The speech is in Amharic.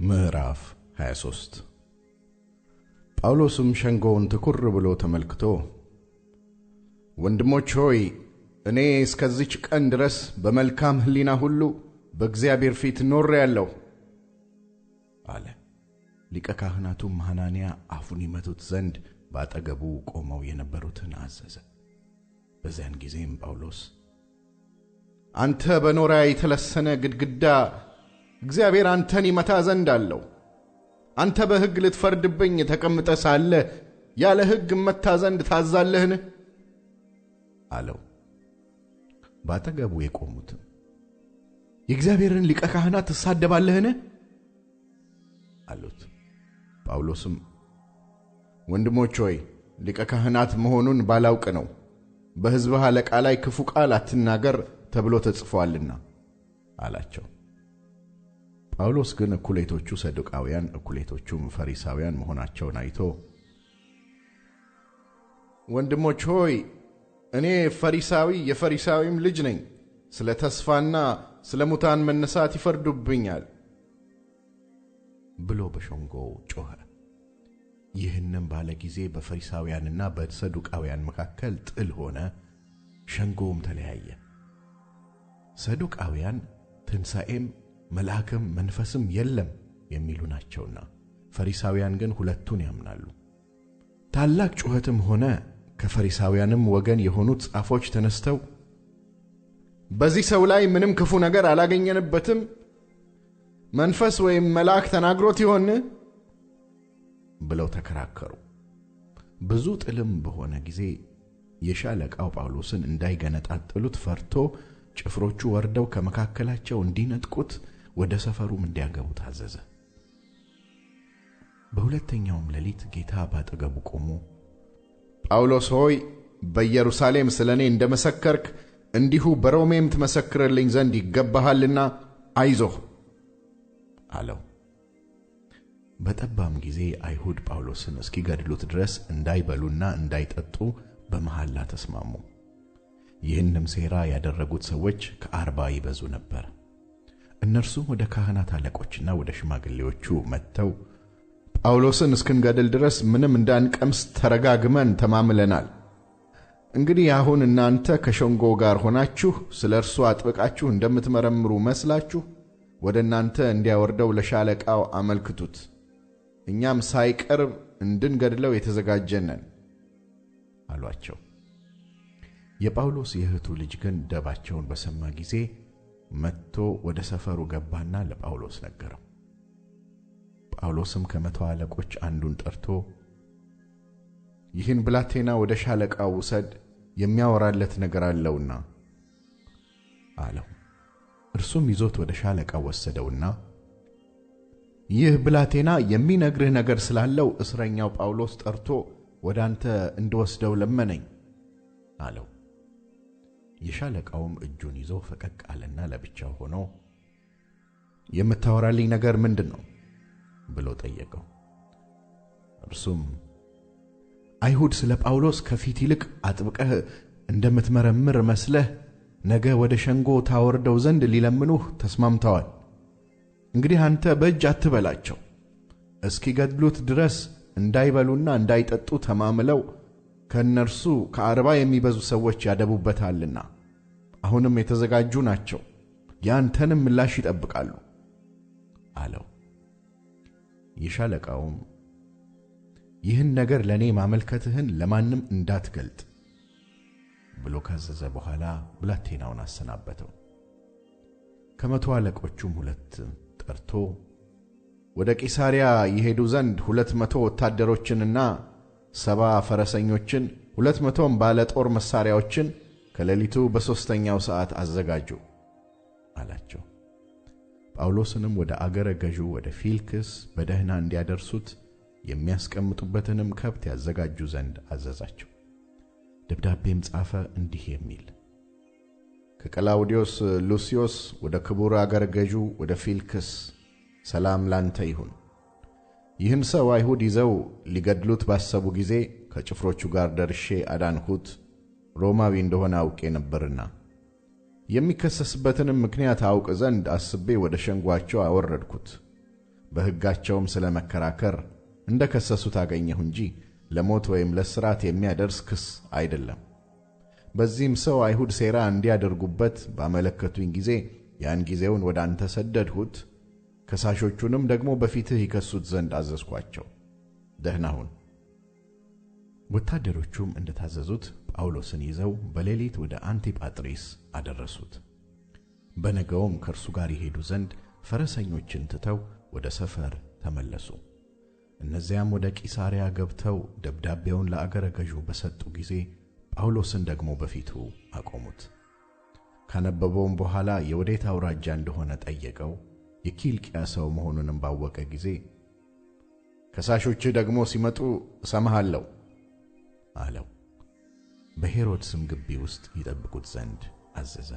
ምዕራፍ 23 ጳውሎስም ሸንጎውን ትኩር ብሎ ተመልክቶ ወንድሞች ሆይ እኔ እስከዚች ቀን ድረስ በመልካም ሕሊና ሁሉ በእግዚአብሔር ፊት ኖሬአለሁ አለ። ሊቀ ካህናቱም ሐናንያ አፉን ይመቱት ዘንድ ባጠገቡ ቆመው የነበሩትን አዘዘ። በዚያን ጊዜም ጳውሎስ አንተ በኖራ የተለሰነ ግድግዳ እግዚአብሔር አንተን ይመታ ዘንድ አለው። አንተ በሕግ ልትፈርድብኝ ተቀምጠ ሳለ ያለ ሕግ መታ ዘንድ ታዛለህን? አለው። ባጠገቡ የቆሙትም የእግዚአብሔርን ሊቀ ካህናት ትሳደባለህን? አሉት። ጳውሎስም ወንድሞች ሆይ ሊቀ ካህናት መሆኑን ባላውቅ ነው፣ በሕዝብህ አለቃ ላይ ክፉ ቃል አትናገር ተብሎ ተጽፏልና አላቸው። ጳውሎስ ግን እኩሌቶቹ ሰዱቃውያን እኩሌቶቹም ፈሪሳውያን መሆናቸውን አይቶ ወንድሞች ሆይ እኔ ፈሪሳዊ የፈሪሳዊም ልጅ ነኝ፣ ስለ ተስፋና ስለ ሙታን መነሳት ይፈርዱብኛል ብሎ በሸንጎው ጮኸ። ይህንም ባለ ጊዜ በፈሪሳውያንና በሰዱቃውያን መካከል ጥል ሆነ፣ ሸንጎውም ተለያየ። ሰዱቃውያን ትንሣኤም መልአክም መንፈስም የለም የሚሉ ናቸውና፣ ፈሪሳውያን ግን ሁለቱን ያምናሉ። ታላቅ ጩኸትም ሆነ። ከፈሪሳውያንም ወገን የሆኑት ጻፎች ተነስተው በዚህ ሰው ላይ ምንም ክፉ ነገር አላገኘንበትም፣ መንፈስ ወይም መልአክ ተናግሮት ይሆን ብለው ተከራከሩ። ብዙ ጥልም በሆነ ጊዜ የሻለቃው ጳውሎስን እንዳይገነጣጥሉት ፈርቶ ጭፍሮቹ ወርደው ከመካከላቸው እንዲነጥቁት ወደ ሰፈሩም እንዲያገቡት አዘዘ። በሁለተኛውም ሌሊት ጌታ ባጠገቡ ቆሞ ጳውሎስ ሆይ በኢየሩሳሌም ስለኔ እንደመሰከርክ እንዲሁ በሮሜም ትመሰክርልኝ ዘንድ ይገባሃልና አይዞህ አለው። በጠባም ጊዜ አይሁድ ጳውሎስን እስኪገድሉት ድረስ እንዳይበሉና እንዳይጠጡ በመሐላ ተስማሙ። ይህንም ሴራ ያደረጉት ሰዎች ከ40 ይበዙ ነበር። እነርሱም ወደ ካህናት አለቆችና ወደ ሽማግሌዎቹ መጥተው ጳውሎስን እስክንገድል ድረስ ምንም እንዳንቀምስ ተረጋግመን ተማምለናል። እንግዲህ አሁን እናንተ ከሸንጎ ጋር ሆናችሁ ስለ እርሱ አጥብቃችሁ እንደምትመረምሩ መስላችሁ ወደ እናንተ እንዲያወርደው ለሻለቃው አመልክቱት፣ እኛም ሳይቀርብ እንድንገድለው የተዘጋጀን ነን አሏቸው። የጳውሎስ የእህቱ ልጅ ግን ደባቸውን በሰማ ጊዜ መጥቶ ወደ ሰፈሩ ገባና ለጳውሎስ ነገረው። ጳውሎስም ከመቶ አለቆች አንዱን ጠርቶ ይህን ብላቴና ወደ ሻለቃው ውሰድ፣ የሚያወራለት ነገር አለውና አለው። እርሱም ይዞት ወደ ሻለቃው ወሰደውና ይህ ብላቴና የሚነግርህ ነገር ስላለው እስረኛው ጳውሎስ ጠርቶ ወደ አንተ እንድወስደው ለመነኝ አለው። የሻለቃውም እጁን ይዞ ፈቀቅ አለና ለብቻው ሆኖ የምታወራልኝ ነገር ምንድን ነው ብሎ ጠየቀው። እርሱም አይሁድ ስለ ጳውሎስ ከፊት ይልቅ አጥብቀህ እንደምትመረምር መስለህ ነገ ወደ ሸንጎ ታወርደው ዘንድ ሊለምኑህ ተስማምተዋል። እንግዲህ አንተ በእጅ አትበላቸው፣ እስኪገድሉት ድረስ እንዳይበሉና እንዳይጠጡ ተማምለው ከእነርሱ ከ40 የሚበዙ ሰዎች ያደቡበታልና አሁንም የተዘጋጁ ናቸው፣ ያንተንም ምላሽ ይጠብቃሉ አለው። የሻለቃውም ይህን ነገር ለእኔ ማመልከትህን ለማንም እንዳትገልጥ ብሎ ካዘዘ በኋላ ብላቴናውን አሰናበተው። ከመቶ አለቆቹም 2 ጠርቶ ወደ ቂሳርያ ይሄዱ ዘንድ 200 ወታደሮችንና 70 ፈረሰኞችን 200ም ባለ ጦር መሳሪያዎችን ከሌሊቱ በ3ኛው ሰዓት አዘጋጁ አላቸው። ጳውሎስንም ወደ አገረ ገዡ ወደ ፊልክስ በደህና እንዲያደርሱት የሚያስቀምጡበትንም ከብት ያዘጋጁ ዘንድ አዘዛቸው። ደብዳቤም ጻፈ እንዲህ የሚል ከቀላውዲዮስ ሉስዮስ ወደ ክቡር አገረ ገዡ ወደ ፊልክስ ሰላም ላንተ ይሁን። ይህን ሰው አይሁድ ይዘው ሊገድሉት ባሰቡ ጊዜ ከጭፍሮቹ ጋር ደርሼ አዳንሁት፣ ሮማዊ እንደሆነ አውቄ ነበርና የሚከሰስበትንም ምክንያት አውቅ ዘንድ አስቤ ወደ ሸንጓቸው አወረድኩት። በሕጋቸውም ስለ መከራከር እንደ ከሰሱት አገኘሁ እንጂ ለሞት ወይም ለእስራት የሚያደርስ ክስ አይደለም። በዚህም ሰው አይሁድ ሴራ እንዲያደርጉበት ባመለከቱኝ ጊዜ ያን ጊዜውን ወደ አንተ ሰደድሁት። ከሳሾቹንም ደግሞ በፊትህ ይከሱት ዘንድ አዘዝኳቸው። ደህና ሁን። ወታደሮቹም እንደታዘዙት ጳውሎስን ይዘው በሌሊት ወደ አንቲጳጥሪስ አደረሱት። በነገውም ከእርሱ ጋር ይሄዱ ዘንድ ፈረሰኞችን ትተው ወደ ሰፈር ተመለሱ። እነዚያም ወደ ቂሳርያ ገብተው ደብዳቤውን ለአገረ ገዡ በሰጡ ጊዜ ጳውሎስን ደግሞ በፊቱ አቆሙት። ካነበበውም በኋላ የወዴት አውራጃ እንደሆነ ጠየቀው። የኪልቅያ ሰው መሆኑንም ባወቀ ጊዜ ከሳሾችህ ደግሞ ሲመጡ እሰማሃለሁ አለው። በሄሮድስም ግቢ ውስጥ ይጠብቁት ዘንድ አዘዘ።